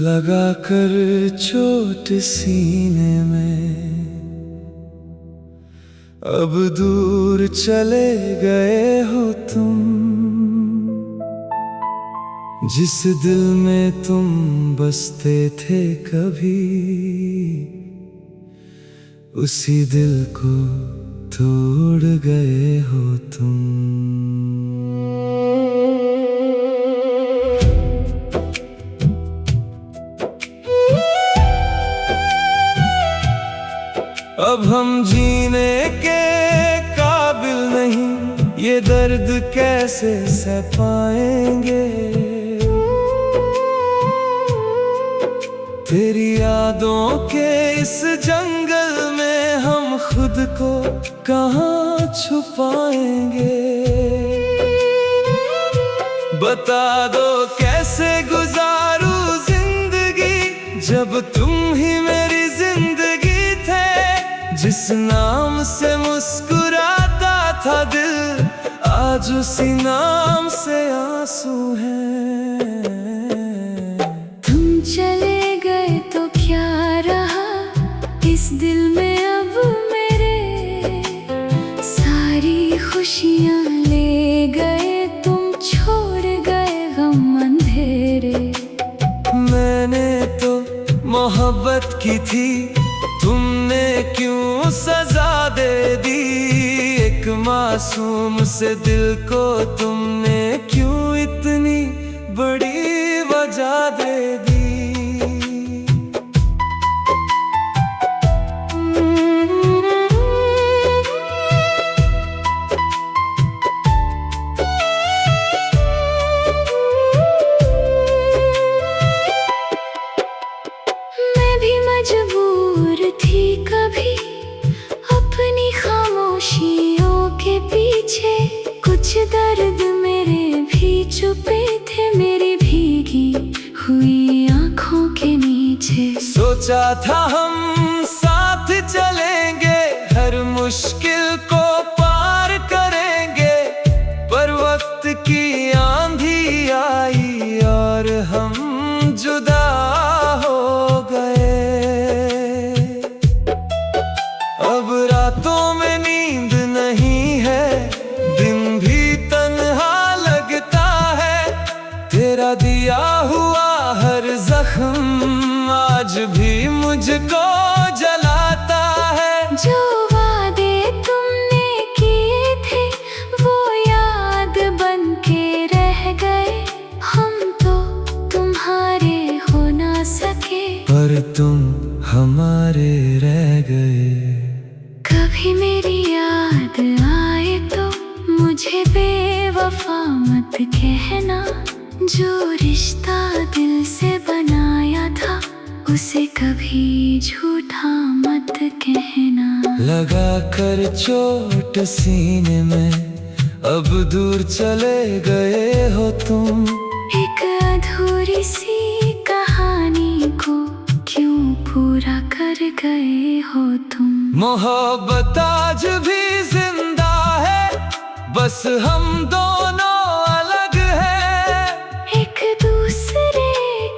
लगा कर चोट सीने में अब दूर चले गए हो तुम। जिस दिल में तुम बसते थे कभी, उसी दिल को तोड़ गए हो तुम। अब हम जीने के काबिल नहीं, ये दर्द कैसे सह पाएंगे। तेरी यादों के इस जंगल में हम खुद को कहाँ छुपाएंगे। बता दो कैसे गुजारूं जिंदगी, जब तुम ही मेरी जिंदगी थे। जिस नाम से मुस्कुराता था दिल, आज उसी नाम से आंसू हैं। तुम चले गए तो क्या रहा इस दिल में अब मेरे। सारी खुशियां ले गए तुम, छोड़ गए गम अंधेरे। मैंने तो मोहब्बत की थी, तुमने क्यों सजा दे दी। एक मासूम से दिल को तुमने क्यों इतनी बड़ी वजह दे दी। मैं भी मजबूर थी कभी अपनी खामोशियों के पीछे। कुछ दर्द मेरे भी छुपे थे मेरी भीगी हुई आंखों के नीचे। सोचा था हम साथ चलेंगे, हर मुश्किल को पार करेंगे। पर वक्त की आंधी आई और हम जुदा हो गए। अब रातों में नींद नहीं है, दिन भी तन्हा लगता है। तेरा दिया हुआ हर जख्म आज भी मुझको जलाता है। जो वादे तुमने किए थे वो याद बन के रह गए। हम तो तुम्हारे हो ना सके, पर तुम हमारे रह गए। कभी मेरी याद आए तो मुझे बेवफा मत कहना। जो रिश्ता दिल से बनाया था उसे कभी झूठा मत कहना। लगा कर चोट सीने में अब दूर चले गए हो तुम। एक अधूरी सी कहानी को क्यों पूरा कर गए हो तुम। मोहब्बत आज भी जिंदा है, बस हम दोनों अलग हैं। एक दूसरे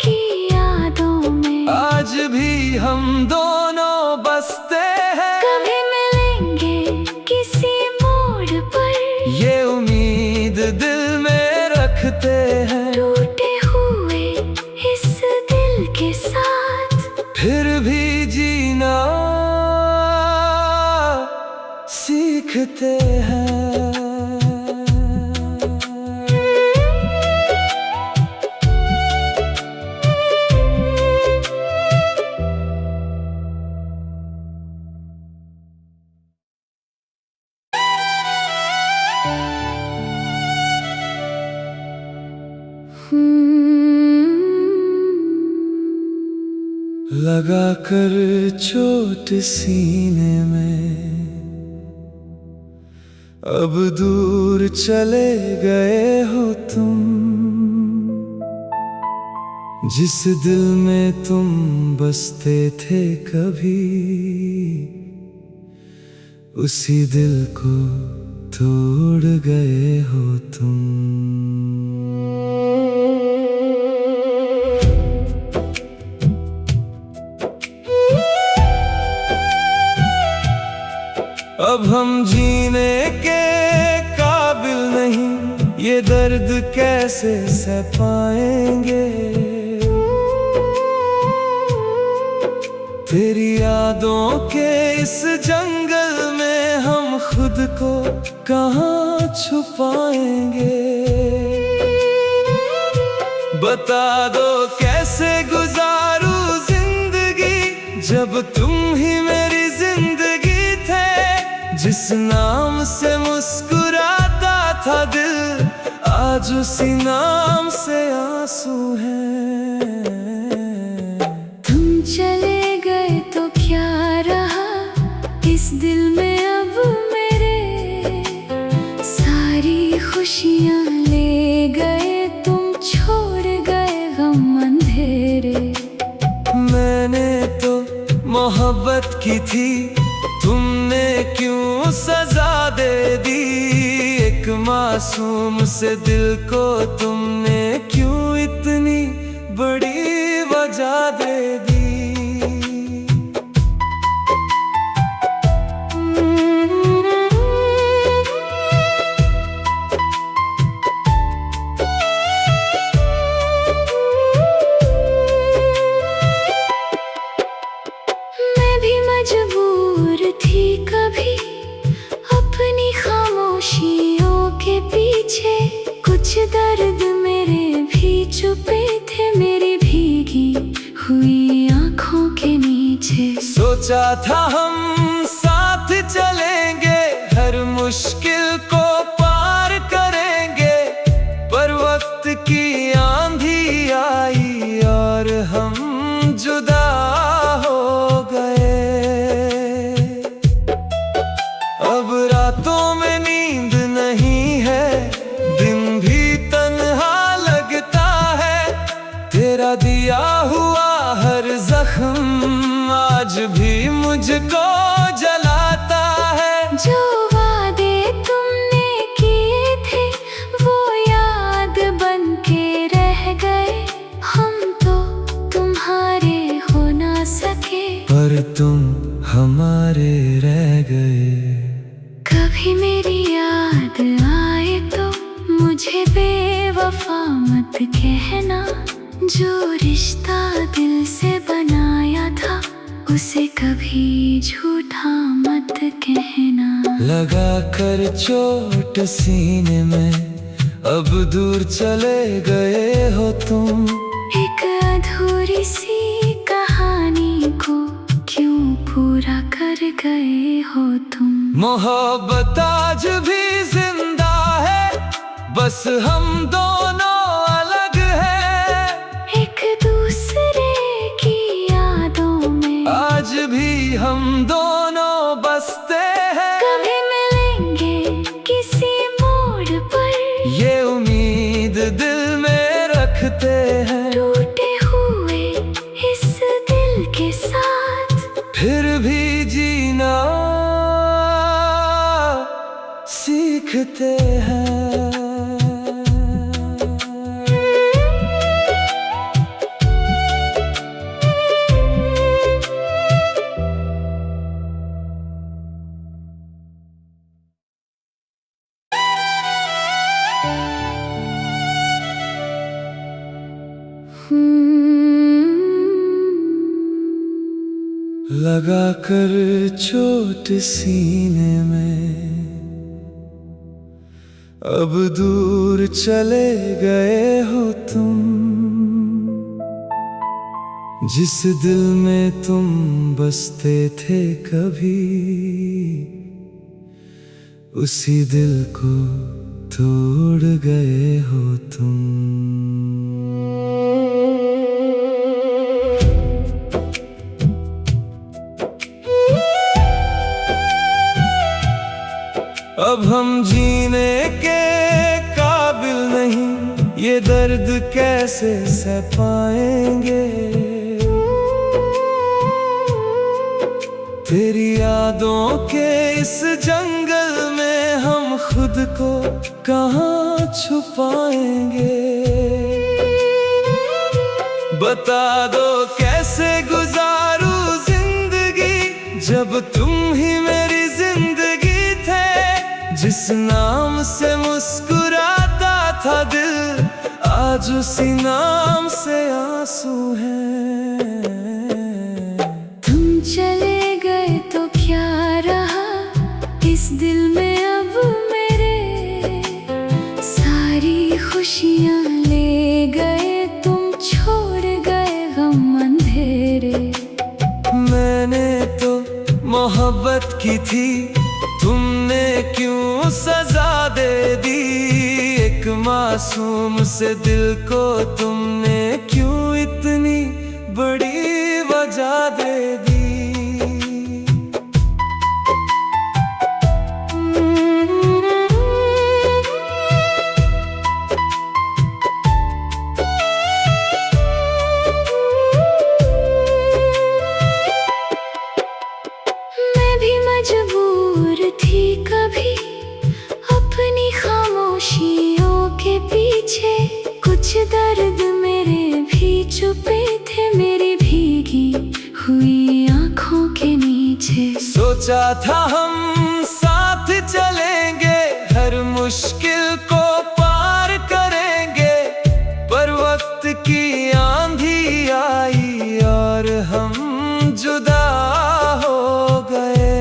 की यादों में आज भी हम दोनों बसते हैं। कभी मिलेंगे किसी मोड़ पर, ये उम्मीद दिल में रखते हैं। टूटे हुए इस दिल के साथ फिर भी जीना सीखते हैं। लगा कर चोट सीने में अब दूर चले गए हो तुम। जिस दिल में तुम बसते थे कभी, उसी दिल को तोड़ गए हो तुम। अब हम जीने के काबिल नहीं, ये दर्द कैसे सह पाएंगे। तेरी यादों के इस जंगल में हम खुद को कहाँ छुपाएंगे। बता दो कैसे गुजारूं जिंदगी, जब तुम ही मेरी जिंदगी थे। जिस नाम से मुस्कुराता था दिल, आज उसी नाम से आंसू हैं। तुम चले गए तो क्या रहा इस दिल में अब मेरे, सारी खुशियां ले गए तुम, छोड़ गए गम अंधेरे। मैंने तो मोहब्बत की थी, तुमने क्यों सजा दे दी। एक मासूम से दिल को तुमने क्यों इतनी बड़ी वजह दे दी। मैं भी मजबूर थी कभी अपनी खामोशियों के पीछे, कुछ दर्द मेरे भी छुपे थे मेरी भीगी हुई आंखों के नीचे। सोचा था हम साथ चलेंगे, हर मुश्किल को पार करेंगे, पर वक्त की आंधी आई और हम जुदा हो गए। अब रातों में नींद नहीं है, दिन भी तन्हा लगता है। तेरा दिया हुआ हर जख्म आज भी मुझको जलाता है। जो वादे तुमने किए थे वो याद बन के रह गए, हम तो तुम्हारे हो ना सके, पर तुम हमारे रह गए। कभी मेरी याद आए तो मुझे बेवफा मत कहना, जो रिश्ता दिल से बनाया था उसे कभी झूठा मत कहना। लगा कर चोट सीने में अब दूर चले गए हो तुम। एक अधूरी सी कहानी को क्यों पूरा कर गए हो तुम। मोहब्बत आज भी जिंदा है, बस हम दोनों अलग हैं। एक दूसरे की यादों में आज भी हम दोनों बसते हैं। कभी मिलेंगे किसी मोड़ पर, ये उम्मीद दिल में रखते हैं। टूटे हुए इस दिल के साथ फिर भी जीना सीखते हैं। लगा कर चोट सीने में अब दूर चले गए हो तुम। जिस दिल में तुम बसते थे कभी, उसी दिल को तोड़ गए हो तुम। अब हम जीने के काबिल नहीं, ये दर्द कैसे सह पाएंगे। तेरी यादों के इस जंगल में हम खुद को कहाँ छुपाएंगे। बता दो कैसे गुजारूं जिंदगी, जब तुम ही मेरी जिंदगी जिस नाम से मुस्कुराता था दिल, आज उसी नाम से आंसू हैं। तुम चले गए तो क्या रहा इस दिल में अब मेरे, सारी खुशियां ले गए तुम, छोड़ गए गम अंधेरे। मैंने तो मोहब्बत की थी, तुमने क्यों सजा दे दी। एक मासूम से दिल को तुमने क्यों इतनी बड़ी वजह दे दी। मैं भी मजबूर थी कभी अपनी खामोशियों के पीछे, कुछ दर्द मेरे भी छुपे थे मेरी भीगी हुई आंखों के नीचे। सोचा था हम साथ चलेंगे, हर मुश्किल को पार करेंगे, पर वक्त की आंधी आई और हम जुदा हो गए।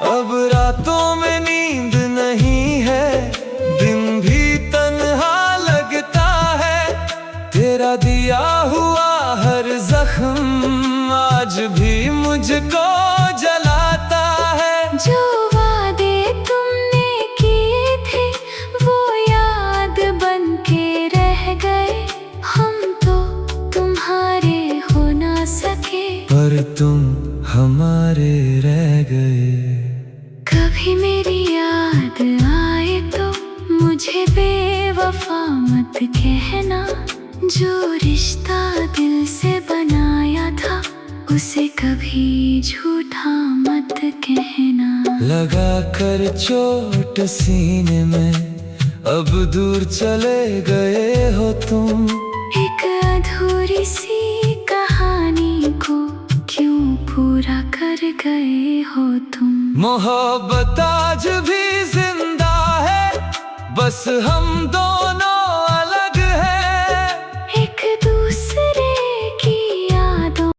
अब रातों में नींद नहीं है, दिन भी तन्हा लगता है, तेरा दिया हुआ हर जख्म आज भी मुझको जलाता है। जो वादे तुमने किए थे वो याद बन के रह गए, हम तो तुम्हारे हो ना सके, पर तुम हमारे रह गए। कभी मेरी याद आए तो मुझे बेवफा मत कहना, जो रिश्ता दिल से बनाया था उसे कभी झूठा मत कहना। लगा कर चोट सीने में, अब दूर चले गए हो तुम। एक अधूरी सी कहानी को क्यों पूरा कर गए हो तुम। मोहब्बत आज भी जिंदा है, बस हम दोनों